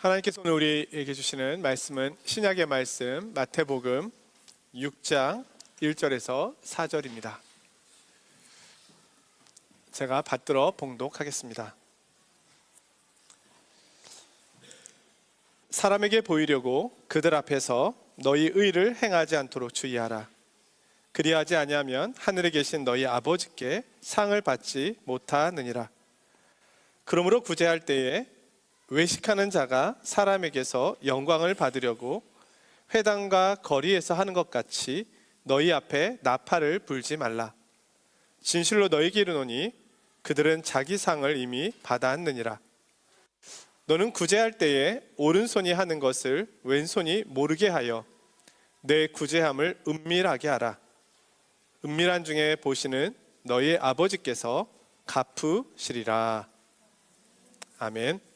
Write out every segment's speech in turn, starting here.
하나님께서 오늘 우리에게 주시는 말씀은 신약의 말씀 마태복음 6장 1절에서 4절입니다. 제가 받들어 봉독하겠습니다. 사람에게 보이려고 그들 앞에서 너희 의를 행하지 않도록 주의하라. 그리하지 아니하면 하늘에 계신 너희 아버지께 상을 받지 못하느니라. 그러므로 구제할 때에 외식하는 자가 사람에게서 영광을 받으려고 회당과 거리에서 하는 것 같이 너희 앞에 나팔을 불지 말라. 진실로 너희에게 이르노니 그들은 자기 상을 이미 받았느니라. 너는 구제할 때에 오른손이 하는 것을 왼손이 모르게 하여 내 구제함을 은밀하게 하라. 은밀한 중에 보시는 너희 아버지께서 갚으시리라. 아멘.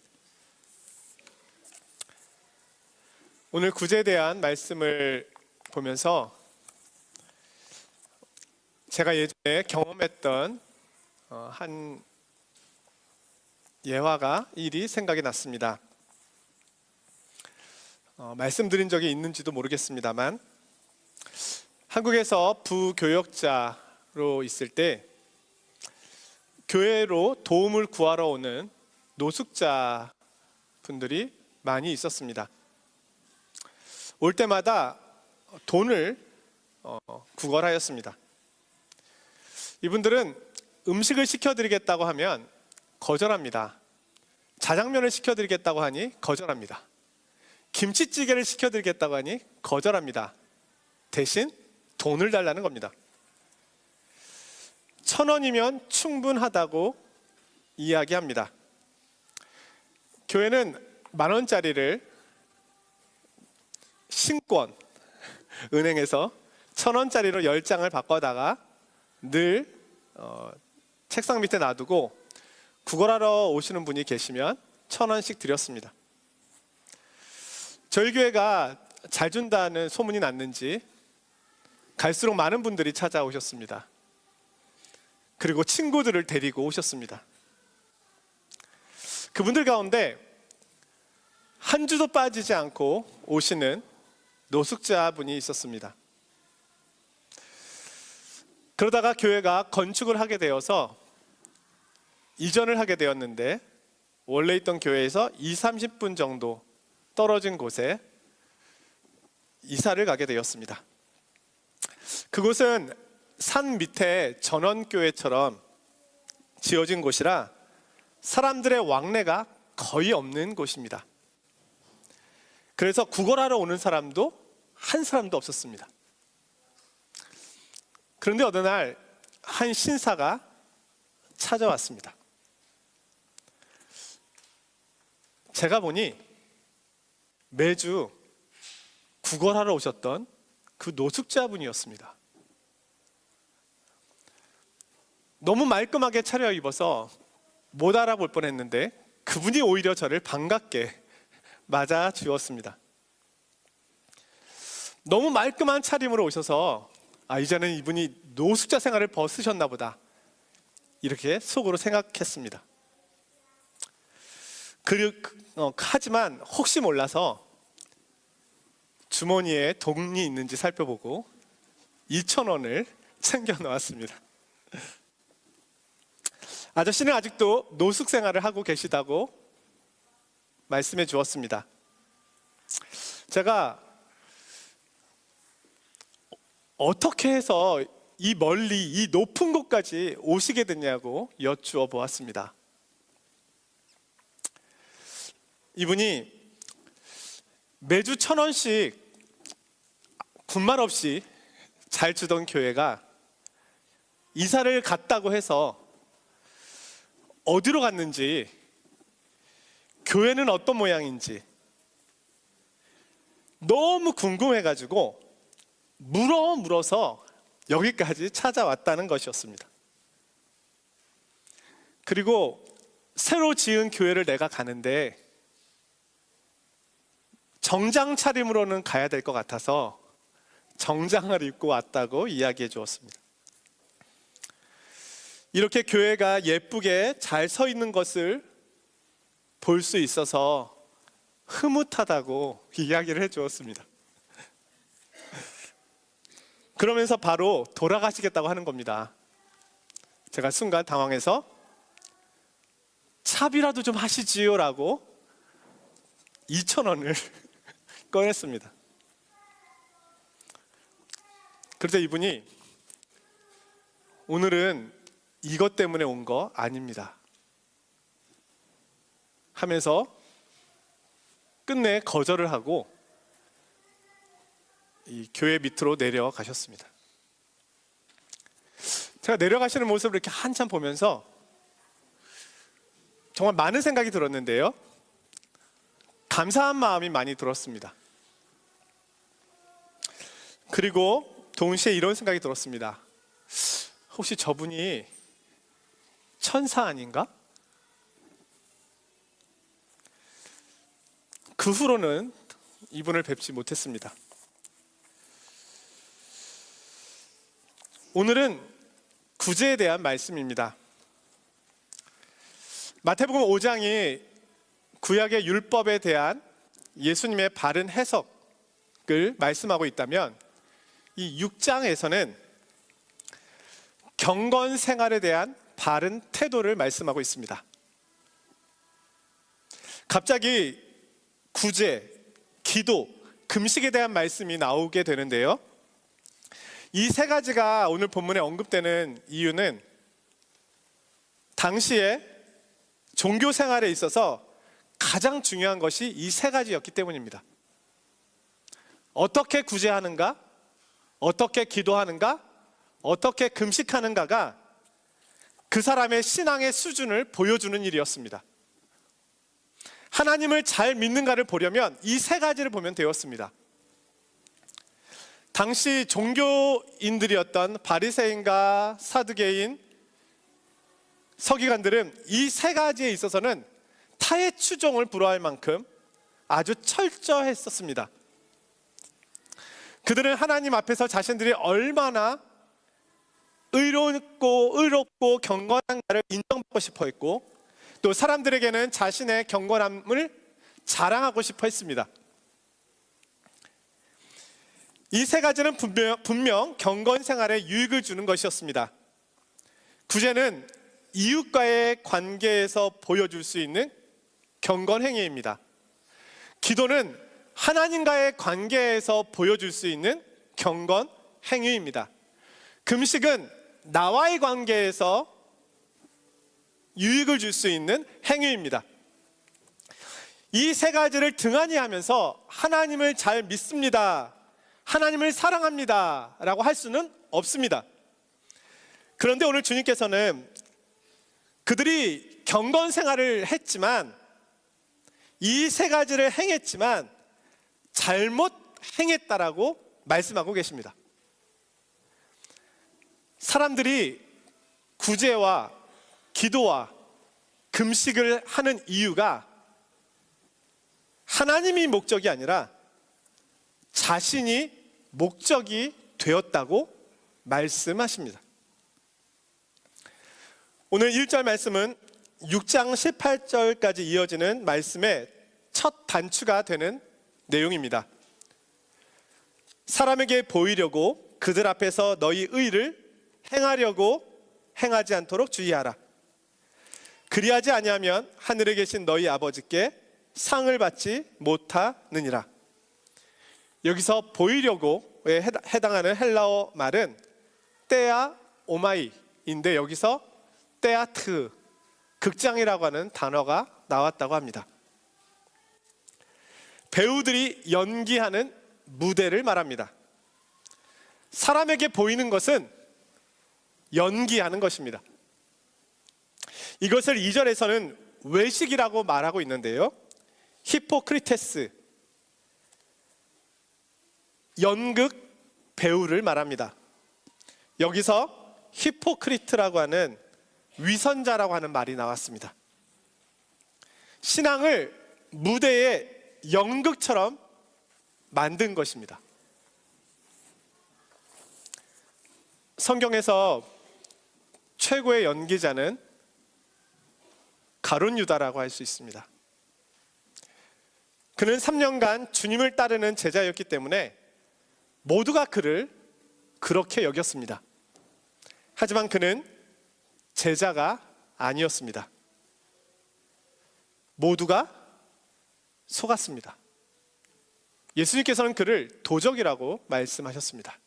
오늘 구제에 대한 말씀을 보면서 제가 예전에 경험했던 한 예화가 일이 생각이 났습니다. 말씀드린 적이 있는지도 모르겠습니다만 한국에서 부교역자로 있을 때 교회로 도움을 구하러 오는 노숙자 분들이 많이 있었습니다. 올 때마다 돈을 구걸하였습니다. 이분들은 음식을 시켜드리겠다고 하면 거절합니다. 자장면을 시켜드리겠다고 하니 거절합니다. 김치찌개를 시켜드리겠다고 하니 거절합니다. 대신 돈을 달라는 겁니다. 1,000원이면 충분하다고 이야기합니다. 교회는 10,000원짜리를 신권 은행에서 1,000원짜리로 10장을 바꿔다가 늘 책상 밑에 놔두고 구걸하러 오시는 분이 계시면 1,000원씩 드렸습니다. 저희 교회가 잘 준다는 소문이 났는지 갈수록 많은 분들이 찾아오셨습니다. 그리고 친구들을 데리고 오셨습니다. 그분들 가운데 한 주도 빠지지 않고 오시는 노숙자분이 있었습니다. 그러다가 교회가 건축을 하게 되어서 이전을 하게 되었는데 원래 있던 교회에서 20-30분 정도 떨어진 곳에 이사를 가게 되었습니다. 그곳은 산 밑에 전원교회처럼 지어진 곳이라 사람들의 왕래가 거의 없는 곳입니다. 그래서 구걸하러 오는 사람도 한 사람도 없었습니다. 그런데 어느 날 한 신사가 찾아왔습니다. 제가 보니 매주 구걸하러 오셨던 그 노숙자분이었습니다. 너무 말끔하게 차려입어서 못 알아볼 뻔했는데 그분이 오히려 저를 반갑게 맞아 주었습니다. 너무 말끔한 차림으로 오셔서 이제는 이분이 노숙자 생활을 벗으셨나 보다 이렇게 속으로 생각했습니다. 하지만 혹시 몰라서 주머니에 돈이 있는지 살펴보고 2,000원을 챙겨 놓았습니다. 아저씨는 아직도 노숙 생활을 하고 계시다고 말씀해 주었습니다. 제가 어떻게 해서 이 멀리 이 높은 곳까지 오시게 됐냐고 여쭈어 보았습니다. 이분이 매주 1,000원씩 군말 없이 잘 주던 교회가 이사를 갔다고 해서 어디로 갔는지, 교회는 어떤 모양인지 너무 궁금해가지고 물어서 여기까지 찾아왔다는 것이었습니다. 그리고 새로 지은 교회를 내가 가는데 정장 차림으로는 가야 될 것 같아서 정장을 입고 왔다고 이야기해 주었습니다. 이렇게 교회가 예쁘게 잘 서 있는 것을 볼 수 있어서 흐뭇하다고 이야기를 해주었습니다. 그러면서 바로 돌아가시겠다고 하는 겁니다. 제가 순간 당황해서 차비라도 좀 하시지요 라고 2,000원을 꺼냈습니다. 그래서 이분이 오늘은 이것 때문에 온 거 아닙니다 하면서 끝내 거절을 하고 이 교회 밑으로 내려가셨습니다. 제가 내려가시는 모습을 이렇게 한참 보면서 정말 많은 생각이 들었는데요, 감사한 마음이 많이 들었습니다. 그리고 동시에 이런 생각이 들었습니다. 혹시 저분이 천사 아닌가? 그 후로는 이분을 뵙지 못했습니다. 오늘은 구제에 대한 말씀입니다. 마태복음 5장이 구약의 율법에 대한 예수님의 바른 해석을 말씀하고 있다면, 이 6장에서는 경건 생활에 대한 바른 태도를 말씀하고 있습니다. 갑자기 구제, 기도, 금식에 대한 말씀이 나오게 되는데요, 이 세 가지가 오늘 본문에 언급되는 이유는 당시에 종교 생활에 있어서 가장 중요한 것이 이 세 가지였기 때문입니다. 어떻게 구제하는가, 어떻게 기도하는가, 어떻게 금식하는가가 그 사람의 신앙의 수준을 보여주는 일이었습니다. 하나님을 잘 믿는가를 보려면 이 세 가지를 보면 되었습니다. 당시 종교인들이었던 바리새인과 사두개인, 서기관들은 이 세 가지에 있어서는 타의 추종을 불허할 만큼 아주 철저했었습니다. 그들은 하나님 앞에서 자신들이 얼마나 의롭고 경건한가를 인정받고 싶어 했고, 또 사람들에게는 자신의 경건함을 자랑하고 싶어 했습니다. 이 세 가지는 분명 경건 생활에 유익을 주는 것이었습니다. 구제는 이웃과의 관계에서 보여줄 수 있는 경건 행위입니다. 기도는 하나님과의 관계에서 보여줄 수 있는 경건 행위입니다. 금식은 나와의 관계에서 유익을 줄 수 있는 행위입니다. 이 세 가지를 등한히 하면서 하나님을 잘 믿습니다, 하나님을 사랑합니다 라고 할 수는 없습니다. 그런데 오늘 주님께서는 그들이 경건 생활을 했지만, 이 세 가지를 행했지만 잘못 행했다라고 말씀하고 계십니다. 사람들이 구제와 기도와 금식을 하는 이유가 하나님이 목적이 아니라 자신이 목적이 되었다고 말씀하십니다. 오늘 1절 말씀은 6장 18절까지 이어지는 말씀의 첫 단추가 되는 내용입니다. 사람에게 보이려고 그들 앞에서 너희 의를 행하려고 행하지 않도록 주의하라. 그리하지 아니하면 하늘에 계신 너희 아버지께 상을 받지 못하느니라. 여기서 보이려고에 해당하는 헬라어 말은 떼아 오마이인데, 여기서 떼아트, 극장이라고 하는 단어가 나왔다고 합니다. 배우들이 연기하는 무대를 말합니다. 사람에게 보이는 것은 연기하는 것입니다. 이것을 2절에서는 외식이라고 말하고 있는데요, 히포크리테스, 연극 배우를 말합니다. 여기서 히포크리트라고 하는 위선자라고 하는 말이 나왔습니다. 신앙을 무대의 연극처럼 만든 것입니다. 성경에서 최고의 연기자는 가룟 유다라고 할 수 있습니다. 그는 3년간 주님을 따르는 제자였기 때문에 모두가 그를 그렇게 여겼습니다. 하지만 그는 제자가 아니었습니다. 모두가 속았습니다. 예수님께서는 그를 도적이라고 말씀하셨습니다.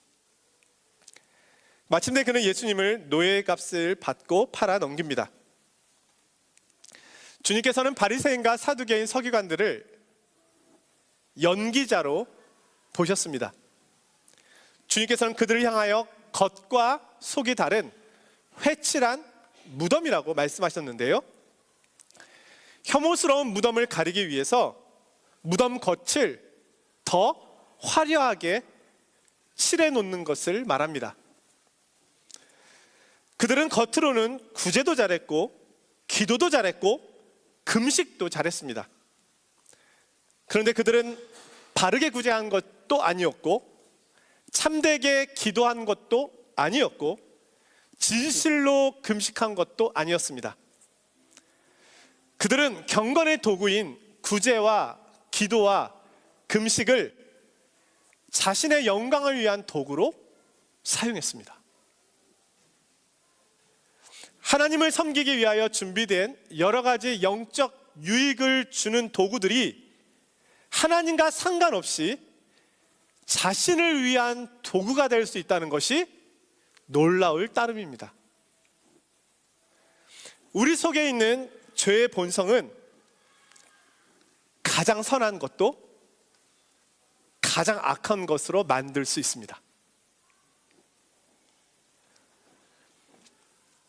마침내 그는 예수님을 노예의 값을 받고 팔아 넘깁니다. 주님께서는 바리새인과 사두개인 서기관들을 연기자로 보셨습니다. 주님께서는 그들을 향하여 겉과 속이 다른 회칠한 무덤이라고 말씀하셨는데요, 혐오스러운 무덤을 가리기 위해서 무덤 겉을 더 화려하게 칠해 놓는 것을 말합니다. 그들은 겉으로는 구제도 잘했고 기도도 잘했고 금식도 잘했습니다. 그런데 그들은 바르게 구제한 것도 아니었고 참되게 기도한 것도 아니었고 진실로 금식한 것도 아니었습니다. 그들은 경건의 도구인 구제와 기도와 금식을 자신의 영광을 위한 도구로 사용했습니다. 하나님을 섬기기 위하여 준비된 여러 가지 영적 유익을 주는 도구들이 하나님과 상관없이 자신을 위한 도구가 될 수 있다는 것이 놀라울 따름입니다. 우리 속에 있는 죄의 본성은 가장 선한 것도 가장 악한 것으로 만들 수 있습니다.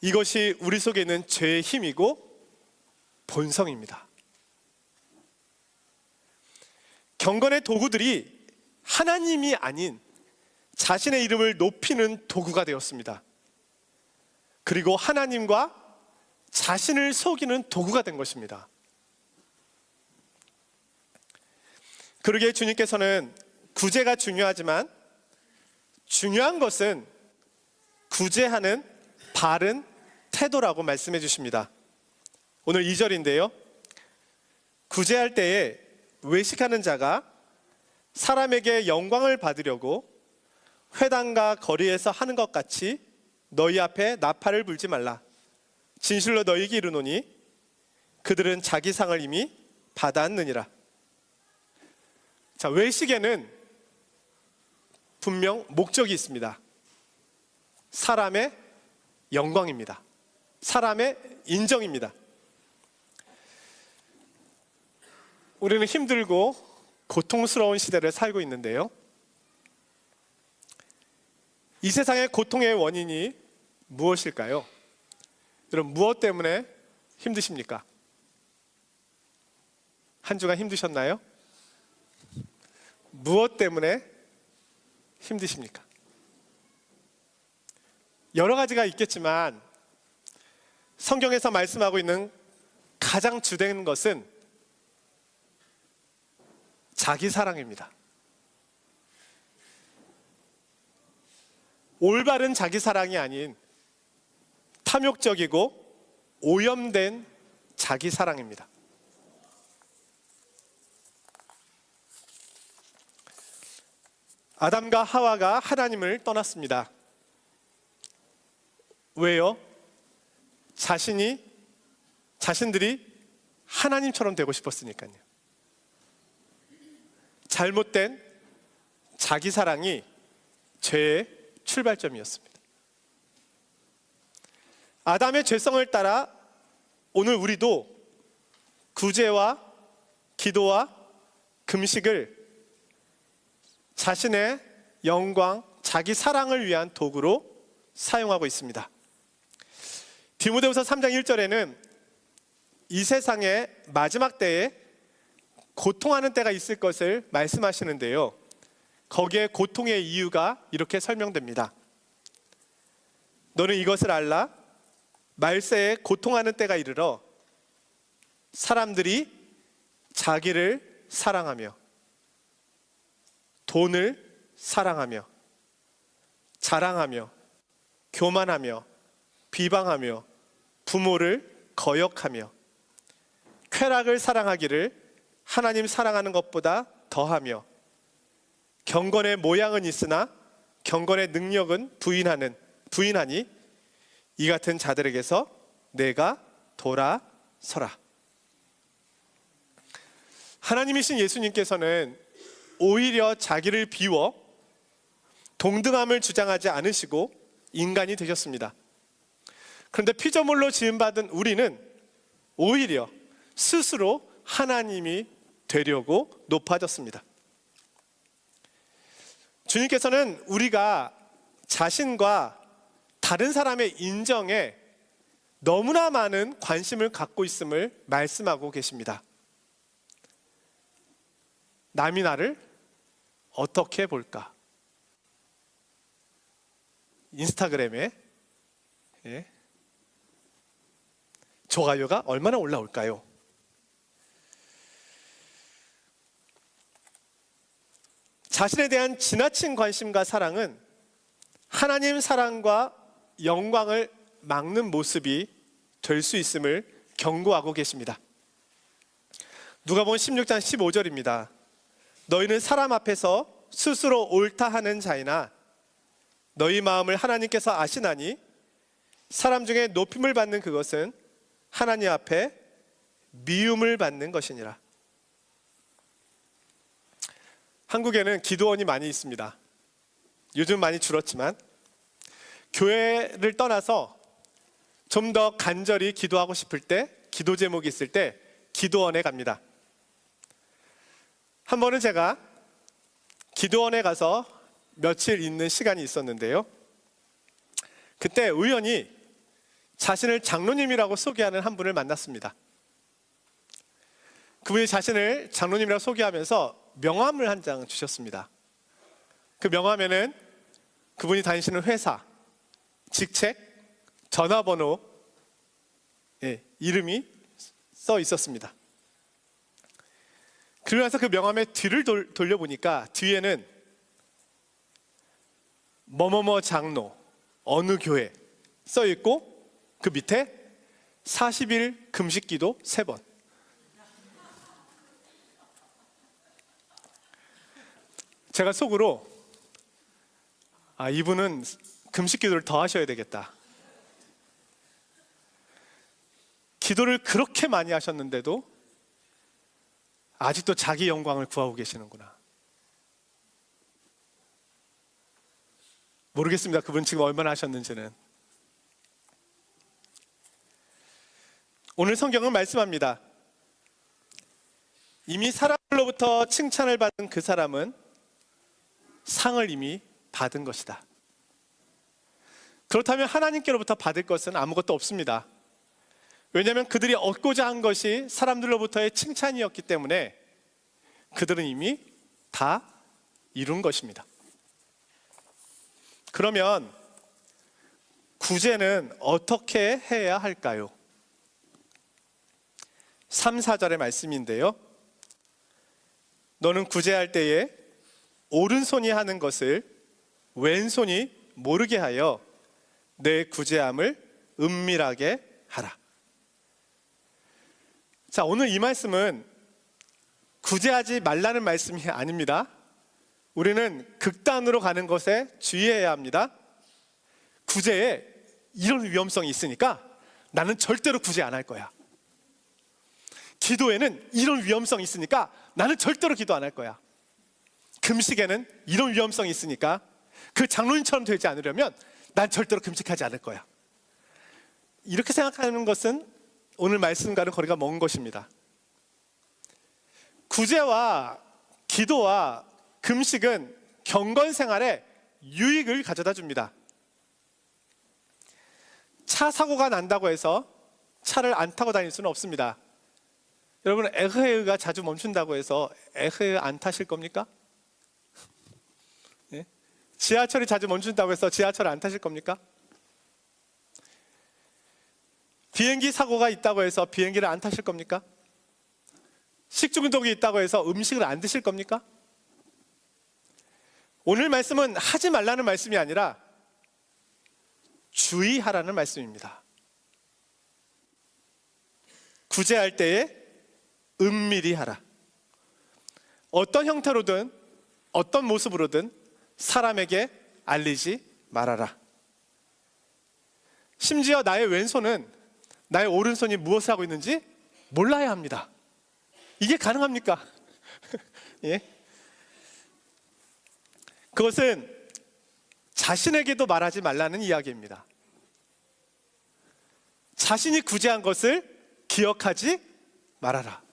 이것이 우리 속에 있는 죄의 힘이고 본성입니다. 경건의 도구들이 하나님이 아닌 자신의 이름을 높이는 도구가 되었습니다. 그리고 하나님과 자신을 속이는 도구가 된 것입니다. 그러기에 주님께서는 구제가 중요하지만 중요한 것은 구제하는 바른 태도라고 말씀해 주십니다. 오늘 2절인데요, 구제할 때에 외식하는 자가 사람에게 영광을 받으려고 회당과 거리에서 하는 것 같이 너희 앞에 나팔을 불지 말라. 진실로 너희에게 이르노니 그들은 자기 상을 이미 받았느니라. 자, 외식에는 분명 목적이 있습니다. 사람의 영광입니다. 사람의 인정입니다. 우리는 힘들고 고통스러운 시대를 살고 있는데요, 이 세상의 고통의 원인이 무엇일까요? 여러분, 무엇 때문에 힘드십니까? 한 주간 힘드셨나요? 무엇 때문에 힘드십니까? 여러 가지가 있겠지만 성경에서 말씀하고 있는 가장 주된 것은 자기 사랑입니다. 올바른 자기 사랑이 아닌 탐욕적이고 오염된 자기 사랑입니다. 아담과 하와가 하나님을 떠났습니다. 왜요? 자신들이 하나님처럼 되고 싶었으니까요. 잘못된 자기 사랑이 죄의 출발점이었습니다. 아담의 죄성을 따라 오늘 우리도 구제와 기도와 금식을 자신의 영광, 자기 사랑을 위한 도구로 사용하고 있습니다. 디모데후서 3장 1절에는 이 세상의 마지막 때에 고통하는 때가 있을 것을 말씀하시는데요, 거기에 고통의 이유가 이렇게 설명됩니다. 너는 이것을 알라. 말세에 고통하는 때가 이르러 사람들이 자기를 사랑하며 돈을 사랑하며 자랑하며 교만하며 비방하며 부모를 거역하며 쾌락을 사랑하기를 하나님 사랑하는 것보다 더하며 경건의 모양은 있으나 경건의 능력은 부인하니 이 같은 자들에게서 내가 돌아서라. 하나님이신 예수님께서는 오히려 자기를 비워 동등함을 주장하지 않으시고 인간이 되셨습니다. 그런데 피조물로 지음받은 우리는 오히려 스스로 하나님이 되려고 높아졌습니다. 주님께서는 우리가 자신과 다른 사람의 인정에 너무나 많은 관심을 갖고 있음을 말씀하고 계십니다. 남이 나를 어떻게 볼까? 인스타그램에 좋아요가 얼마나 올라올까요? 자신에 대한 지나친 관심과 사랑은 하나님 사랑과 영광을 막는 모습이 될 수 있음을 경고하고 계십니다. 누가복음 16장 15절입니다. 너희는 사람 앞에서 스스로 옳다 하는 자이나 너희 마음을 하나님께서 아시나니 사람 중에 높임을 받는 그것은 하나님 앞에 미움을 받는 것이니라. 한국에는 기도원이 많이 있습니다. 요즘 많이 줄었지만 교회를 떠나서 좀 더 간절히 기도하고 싶을 때, 기도 제목이 있을 때 기도원에 갑니다. 한 번은 제가 기도원에 가서 며칠 있는 시간이 있었는데요, 그때 우연히 자신을 장로님이라고 소개하는 한 분을 만났습니다. 그분이 자신을 장로님이라고 소개하면서 명함을 한 장 주셨습니다. 그 명함에는 그분이 다니시는 회사, 직책, 전화번호, 이름이 써 있었습니다. 그러면서 그 명함의 뒤를 돌려보니까 뒤에는 뭐뭐뭐 장로, 어느 교회 써 있고 그 밑에 40일 금식기도 3번. 제가 속으로 이분은 금식기도를 더 하셔야 되겠다. 기도를 그렇게 많이 하셨는데도 아직도 자기 영광을 구하고 계시는구나. 모르겠습니다. 그분 지금 얼마나 하셨는지는. 오늘 성경은 말씀합니다. 이미 사람들로부터 칭찬을 받은 그 사람은 상을 이미 받은 것이다. 그렇다면 하나님께로부터 받을 것은 아무것도 없습니다. 왜냐하면 그들이 얻고자 한 것이 사람들로부터의 칭찬이었기 때문에 그들은 이미 다 이룬 것입니다. 그러면 구제는 어떻게 해야 할까요? 3, 4절의 말씀인데요, 너는 구제할 때에 오른손이 하는 것을 왼손이 모르게 하여 내 구제함을 은밀하게 하라. 자, 오늘 이 말씀은 구제하지 말라는 말씀이 아닙니다. 우리는 극단으로 가는 것에 주의해야 합니다. 구제에 이런 위험성이 있으니까 나는 절대로 구제 안 할 거야. 기도에는 이런 위험성이 있으니까 나는 절대로 기도 안 할 거야. 금식에는 이런 위험성이 있으니까 그 장로님처럼 되지 않으려면 난 절대로 금식하지 않을 거야. 이렇게 생각하는 것은 오늘 말씀과는 거리가 먼 것입니다. 구제와 기도와 금식은 경건 생활에 유익을 가져다 줍니다. 차 사고가 난다고 해서 차를 안 타고 다닐 수는 없습니다. 여러분, 에흐에흐가 자주 멈춘다고 해서 에흐에흐 안 타실 겁니까? 네? 지하철이 자주 멈춘다고 해서 지하철 안 타실 겁니까? 비행기 사고가 있다고 해서 비행기를 안 타실 겁니까? 식중독이 있다고 해서 음식을 안 드실 겁니까? 오늘 말씀은 하지 말라는 말씀이 아니라 주의하라는 말씀입니다. 구제할 때에 은밀히 하라. 어떤 형태로든 어떤 모습으로든 사람에게 알리지 말아라. 심지어 나의 왼손은 나의 오른손이 무엇을 하고 있는지 몰라야 합니다. 이게 가능합니까? 예? 그것은 자신에게도 말하지 말라는 이야기입니다. 자신이 구제한 것을 기억하지 말아라.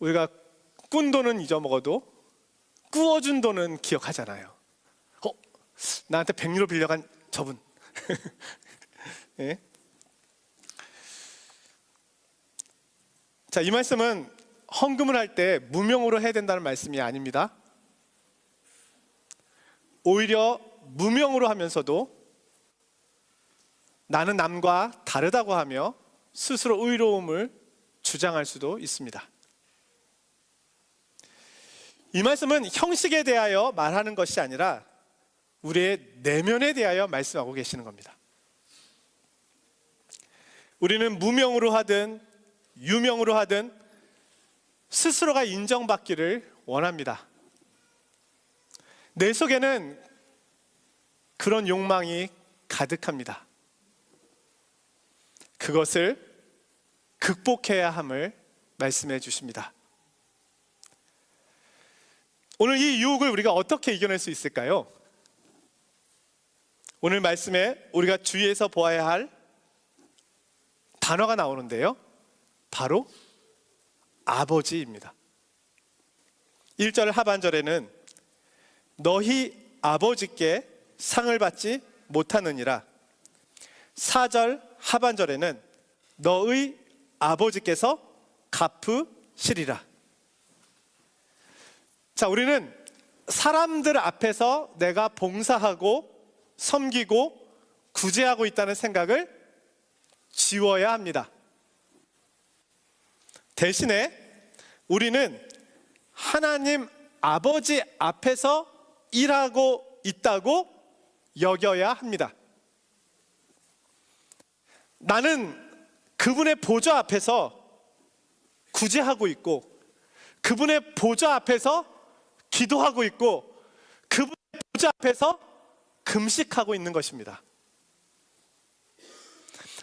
우리가 꾼 돈은 잊어먹어도 꾸어준 돈은 기억하잖아요. 나한테 100유로 빌려간 저분. 예? 자, 이 말씀은 헌금을 할 때 무명으로 해야 된다는 말씀이 아닙니다. 오히려 무명으로 하면서도 나는 남과 다르다고 하며 스스로 의로움을 주장할 수도 있습니다. 이 말씀은 형식에 대하여 말하는 것이 아니라 우리의 내면에 대하여 말씀하고 계시는 겁니다. 우리는 무명으로 하든 유명으로 하든 스스로가 인정받기를 원합니다. 내 속에는 그런 욕망이 가득합니다. 그것을 극복해야 함을 말씀해 주십니다. 오늘 이 유혹을 우리가 어떻게 이겨낼 수 있을까요? 오늘 말씀에 우리가 주의해서 보아야 할 단어가 나오는데요, 바로 아버지입니다. 1절 하반절에는 너희 아버지께 상을 받지 못하느니라, 4절 하반절에는 너의 아버지께서 갚으시리라. 자, 우리는 사람들 앞에서 내가 봉사하고 섬기고 구제하고 있다는 생각을 지워야 합니다. 대신에 우리는 하나님 아버지 앞에서 일하고 있다고 여겨야 합니다. 나는 그분의 보좌 앞에서 구제하고 있고, 그분의 보좌 앞에서 기도하고 있고, 그분의 보좌 앞에서 금식하고 있는 것입니다.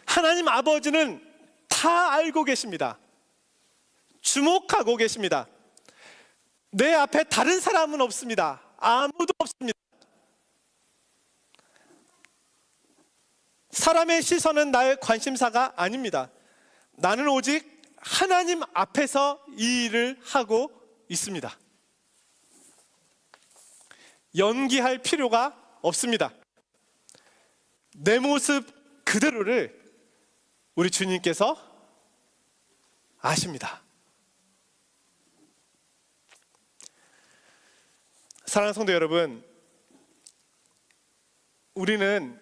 하나님 아버지는 다 알고 계십니다. 주목하고 계십니다. 내 앞에 다른 사람은 없습니다. 아무도 없습니다. 사람의 시선은 나의 관심사가 아닙니다. 나는 오직 하나님 앞에서 이 일을 하고 있습니다. 연기할 필요가 없습니다. 내 모습 그대로를 우리 주님께서 아십니다. 사랑하는 성도 여러분, 우리는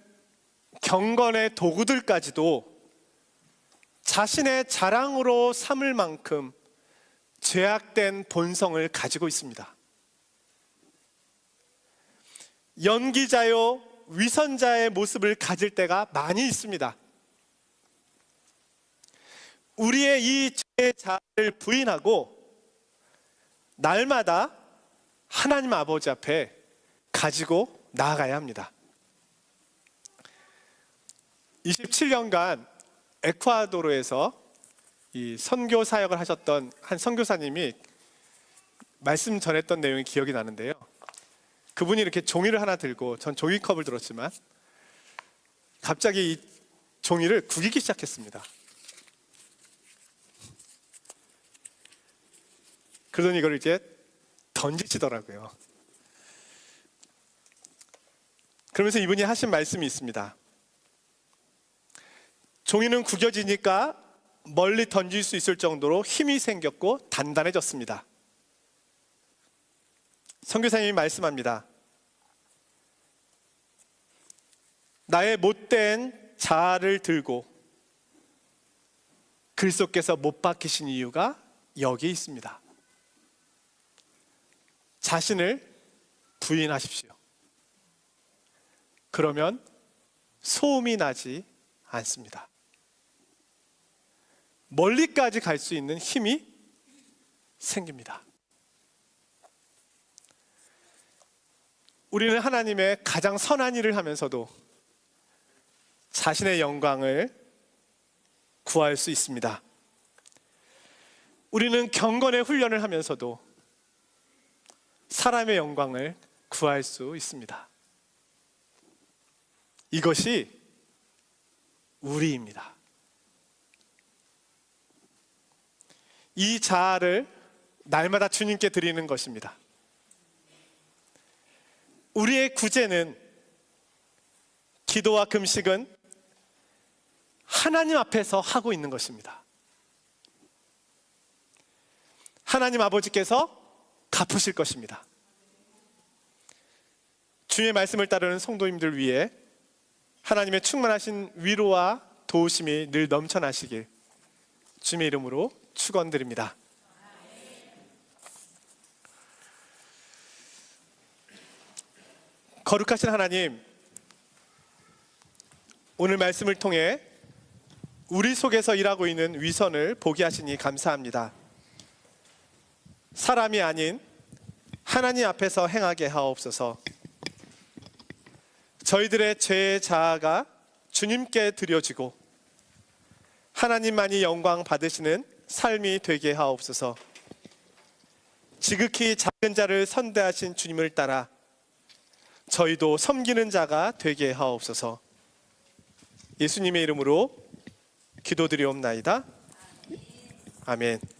경건의 도구들까지도 자신의 자랑으로 삼을 만큼 죄악된 본성을 가지고 있습니다. 연기자요 위선자의 모습을 가질 때가 많이 있습니다. 우리의 이 죄의 자아를 부인하고 날마다 하나님 아버지 앞에 가지고 나아가야 합니다. 27년간 에콰도르에서 이 선교 사역을 하셨던 한 선교사님이 말씀 전했던 내용이 기억이 나는데요, 그분이 이렇게 종이를 하나 들고, 전 종이컵을 들었지만 갑자기 이 종이를 구기기 시작했습니다. 그러더니 이걸 이제 던지시더라고요. 그러면서 이분이 하신 말씀이 있습니다. 종이는 구겨지니까 멀리 던질 수 있을 정도로 힘이 생겼고 단단해졌습니다. 선교사님이 말씀합니다. 나의 못된 자아를 들고 그리스도께서 못 박히신 이유가 여기 있습니다. 자신을 부인하십시오. 그러면 소음이 나지 않습니다. 멀리까지 갈 수 있는 힘이 생깁니다. 우리는 하나님의 가장 선한 일을 하면서도 자신의 영광을 구할 수 있습니다. 우리는 경건의 훈련을 하면서도 사람의 영광을 구할 수 있습니다. 이것이 우리입니다. 이 자아를 날마다 주님께 드리는 것입니다. 우리의 구제는, 기도와 금식은 하나님 앞에서 하고 있는 것입니다. 하나님 아버지께서 갚으실 것입니다. 주의 말씀을 따르는 성도님들 위해 하나님의 충만하신 위로와 도우심이 늘 넘쳐나시길 주님의 이름으로 축원드립니다. 거룩하신 하나님, 오늘 말씀을 통해 우리 속에서 일하고 있는 위선을 보게 하시니 감사합니다. 사람이 아닌 하나님 앞에서 행하게 하옵소서. 저희들의 죄의 자아가 주님께 드려지고 하나님만이 영광 받으시는 삶이 되게 하옵소서. 지극히 작은 자를 선대하신 주님을 따라 저희도 섬기는 자가 되게 하옵소서. 예수님의 이름으로 기도드리옵나이다. 아멘.